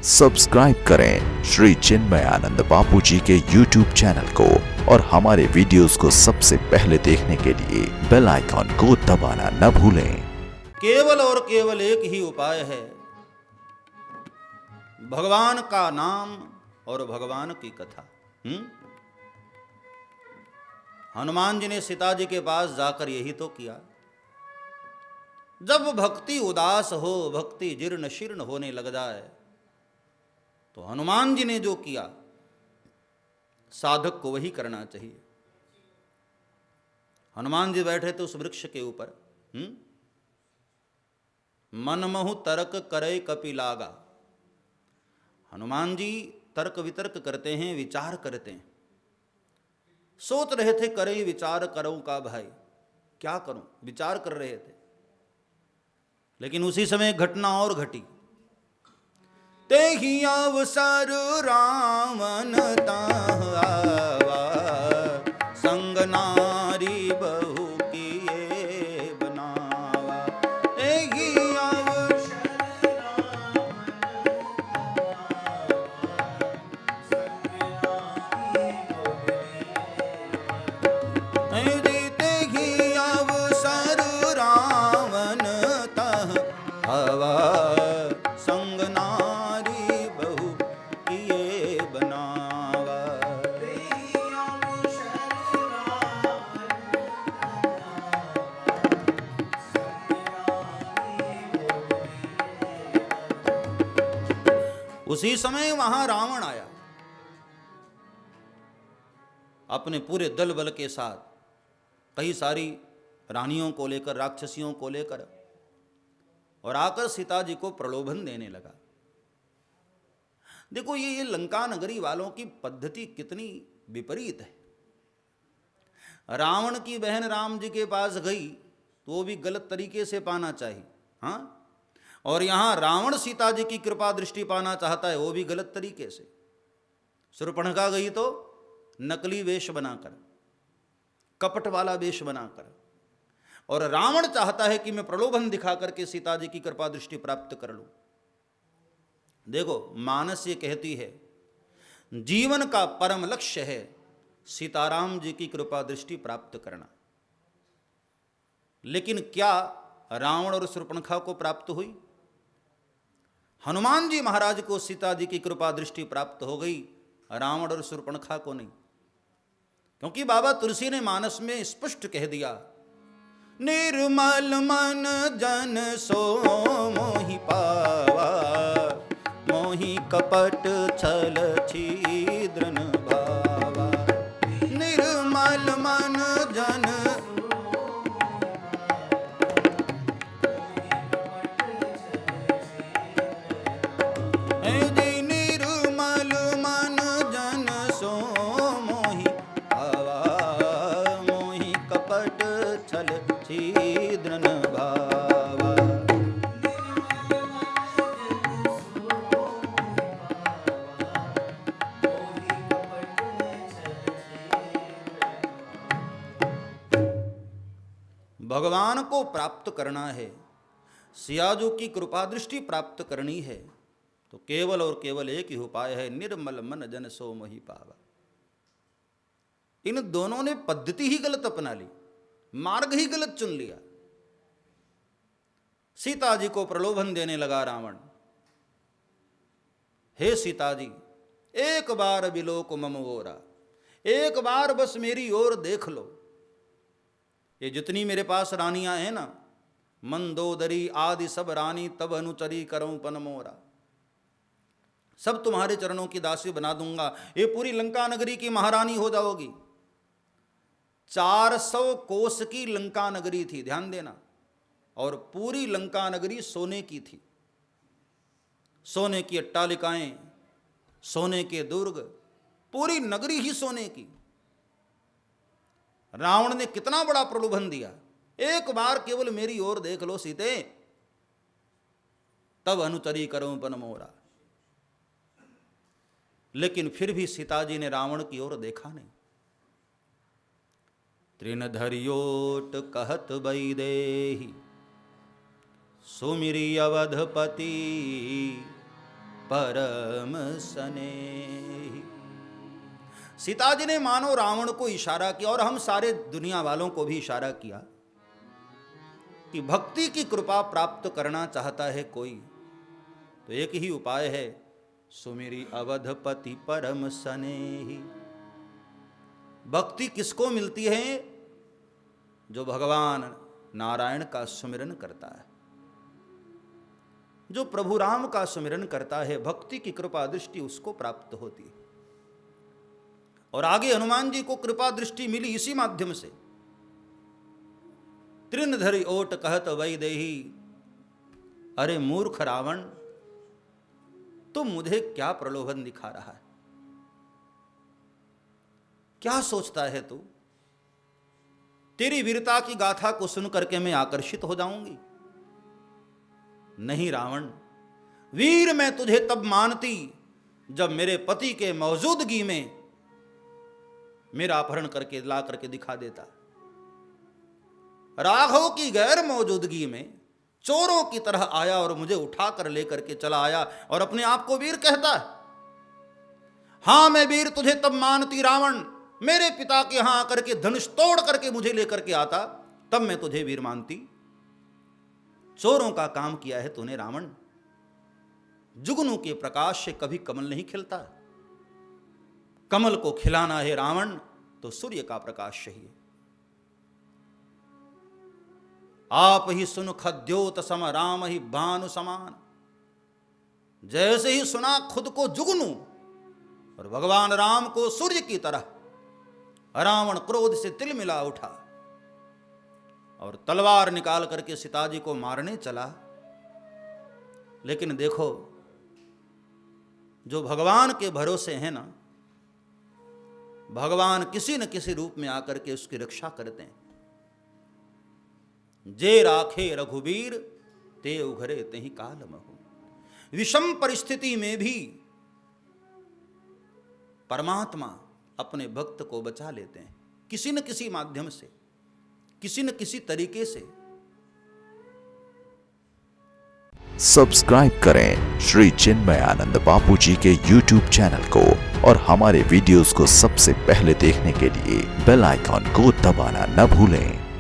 Subscribe करें श्री चिन्मयानंद बापू जी के YouTube channel को और हमारे वीडियोस को सबसे पहले देखने के लिए बेल आइकॉन को दबाना न भूलें। केवल और केवल एक ही उपाय है, भगवान का नाम और भगवान की कथा। हनुमान जी ने सीता जी के पास जाकर यही तो किया। जब भक्ति उदास हो, भक्ति जीर्ण शीर्ण होने लग जाए, तो हनुमान जी ने जो किया, साधक को वही करना चाहिए। हनुमान जी बैठे थे उस वृक्ष के ऊपर। मनमहु तर्क करे कपि लागा। हनुमान जी तर्क वितर्क करते हैं, विचार करते हैं। सोच रहे थे, करे विचार करूं का भाई, क्या करूं, विचार कर रहे थे। लेकिन उसी समय एक घटना और घटी। तेहि अवसर रावण ताह आवा, संग नारी बहु किए बनावा। तेहि अवसर तेहि अवसर रावण ताह आवा, संग नारी बहु किए बनावा। उसी समय वहां रावण आया अपने पूरे दल बल के साथ, कई सारी रानियों को लेकर, राक्षसियों को लेकर, और आकर सीता जी को प्रलोभन देने लगा। देखो ये लंका नगरी वालों की पद्धति कितनी विपरीत है। रावण की बहन राम जी के पास गई तो वो भी गलत तरीके से पाना चाहिए, हाँ। और यहां रावण सीता जी की कृपा दृष्टि पाना चाहता है, वो भी गलत तरीके से। शूर्पणखा गई तो नकली वेश बनाकर, कपट वाला वेश बनाकर, और रावण चाहता है कि मैं प्रलोभन दिखा करके सीता जी की कृपा दृष्टि प्राप्त कर लूं। देखो मानस ये कहती है, जीवन का परम लक्ष्य है सीताराम जी की कृपा दृष्टि प्राप्त करना। लेकिन क्या रावण और शूर्पणखा को प्राप्त हुई? हनुमान जी महाराज को सीता जी की कृपा दृष्टि प्राप्त हो गई, रावण और शूर्पणखा को नहीं। क्योंकि बाबा तुलसी ने मानस में स्पष्ट कह दिया, निर्मल मन जन सो मोहि पावा, मोहि कपट छल छिद्र न भावा। निर्मल मन जन निर्मल मन जन सो मोहि पावा, मोहि कपट छल छिद्र न भावा। भगवान को प्राप्त करना है, सियाजू की कृपा दृष्टि प्राप्त करनी है, तो केवल और केवल एक ही उपाय है, निर्मल मन जन सो मोहि पावा। इन दोनों ने पद्धति ही गलत अपना ली, मार्ग ही गलत चुन लिया। सीता जी को प्रलोभन देने लगा रावण। हे सीता जी, एक बार बिलोक मम ओरा, एक बार बस मेरी ओर देख लो। ये जितनी मेरे पास रानियां हैं ना, मंदोदरी आदि सब रानी, तब अनुचरी करऊं पन मोरा, सब तुम्हारे चरणों की दासी बना दूंगा। ये पूरी लंका नगरी की महारानी हो जाओगी। 400 कोस की लंका नगरी थी, ध्यान देना, और पूरी लंका नगरी सोने की थी। सोने की अट्टालिकाएं, सोने के दुर्ग, पूरी नगरी ही सोने की। रावण ने कितना बड़ा प्रलोभन दिया, एक बार केवल मेरी ओर देख लो सीते, तब अनुचरी करूं पन मोरा। लेकिन फिर भी सीता जी ने रावण की ओर देखा नहीं। तृण धरियोट कहत वैदेही, सुमिरी अवधपति, परम स्नेही। सीता जी ने मानो रावण को इशारा किया और हम सारे दुनिया वालों को भी इशारा किया कि भक्ति की कृपा प्राप्त करना चाहता है कोई तो एक ही उपाय है, सुमेरी अवधपति परम स्नेही। भक्ति किसको मिलती है? जो भगवान नारायण का सुमिरन करता है, जो प्रभु राम का सुमिरन करता है, भक्ति की कृपा दृष्टि उसको प्राप्त होती है। और आगे हनुमान जी को कृपा दृष्टि मिली इसी माध्यम से। तृण धरि ओट कहत वैदेही, अरे मूर्ख रावण, तुम मुझे क्या प्रलोभन दिखा रहा है? क्या सोचता है तू? तेरी वीरता की गाथा को सुनकर के मैं आकर्षित हो जाऊंगी? नहीं रावण, वीर मैं तुझे तब मानती जब मेरे पति के मौजूदगी में मेरा अपहरण करके ला करके दिखा देता। राघव की गैर मौजूदगी में चोरों की तरह आया और मुझे उठा कर लेकर के चला आया और अपने आप को वीर कहता है। हां मैं वीर तुझे तब मानती रावण, मेरे पिता के यहां आकर के धनुष तोड़ करके मुझे लेकर के आता, तब मैं तुझे वीर मानती। चोरों का काम किया है तूने रावण। जुगनू के प्रकाश से कभी कमल नहीं खिलता। कमल को खिलाना है रावण तो सूर्य का प्रकाश चाहिए। आप ही सुन खद्योत सम राम ही भानु समान। जैसे ही सुना खुद को जुगनू और भगवान राम को सूर्य की तरह, रावण क्रोध से तिलमिला उठा और तलवार निकाल करके सीता जी को मारने चला। लेकिन देखो, जो भगवान के भरोसे हैं ना, भगवान किसी न किसी रूप में आकर के उसकी रक्षा करते हैं। जे राखे रघुबीर ते उघरे ते ही काल महु। विषम परिस्थिति में भी परमात्मा अपने भक्त को बचा लेते हैं, किसी न किसी माध्यम से, किसी न किसी तरीके से। सब्सक्राइब करें श्री चिन्मयानंद बापू जी के YouTube चैनल को और हमारे वीडियोस को सबसे पहले देखने के लिए बेल आइकॉन को दबाना न भूलें।